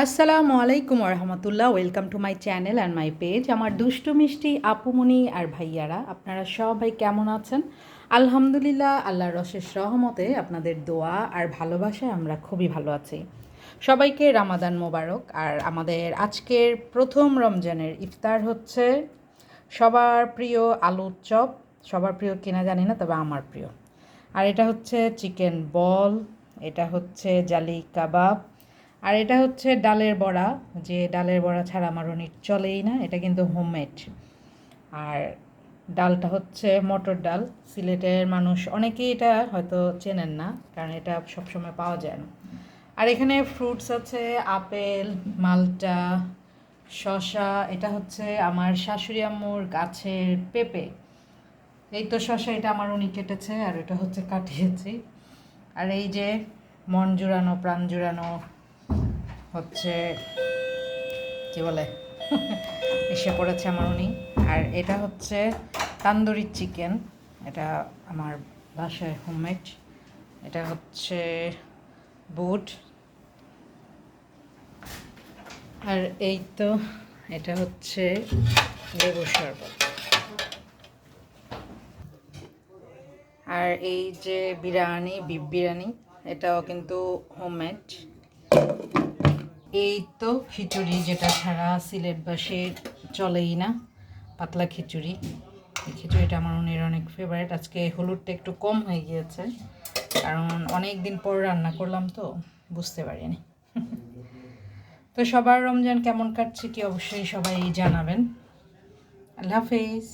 আসসালামু আলাইকুম রহমতুল্লাহ, welcome to my channel and my page. আমার দুষ্টু মিষ্টি আপুমনি আর ভাইয়ারা, আপনারা সবাই কেমন আছেন? আলহামদুলিল্লাহ, আল্লাহর অশেষ রহমতে আপনাদের দোয়া আর ভালোবাসায় আমরা খুবই ভালো আছি। সবাইকে রামাদান মোবারক। আর আমাদের আজকের প্রথম রমজানের ইফতার হচ্ছে সবার প্রিয় আলুর চপ। সবার প্রিয় কিনা জানি না, তবে আমার প্রিয়। আর এটা হচ্ছে চিকেন বল, এটা হচ্ছে জালি কাবাব, আর এটা হচ্ছে ডালের বড়া। যে ডালের বড়া ছাড়া আমার উনি চলেই না, এটা কিন্তু হোমমেড। আর ডালটা হচ্ছে মটর ডাল। সিলেটের মানুষ অনেকেই এটা হয়তো চেনেন না, কারণ এটা সবসময় পাওয়া যায় না। আর এখানে ফ্রুটস আছে, আপেল, মালটা, শসা। এটা হচ্ছে আমার শাশুড়ি আম্মুর গাছের পেঁপে। এই তো শসা, এটা আমার উনি কেটেছে, আর এটা হচ্ছে কাটিয়েছি। আর এই যে মন জুড়ানো প্রাণ জুড়ানো হচ্ছে কী বলে এসে পড়েছে আমার উনি। আর এটা হচ্ছে তান্দুরি চিকেন, এটা আমার বাসায় হোমমেড। এটা হচ্ছে বুট। আর এই তো এটা হচ্ছে লেবুর শরবত। আর এই যে বিরিয়ানি, বিফ বিরিয়ানি, এটাও কিন্তু হোমমেড। এই তো খিচুড়ি, যেটা ছাড়া সিলেটবাসীর চলেই না, পাতলা খিচুড়ি। এই খিচুড়িটা আমার উনির অনেক ফেভারিট। আজকে হলুদটা একটু কম হয়ে গিয়েছে, কারণ অনেক দিন পর রান্না করলাম তো বুঝতে পারিনি। তো সবার রমজান কেমন কাটছে কি অবশ্যই সবাই জানাবেন। আল্লাহ হাফেজ।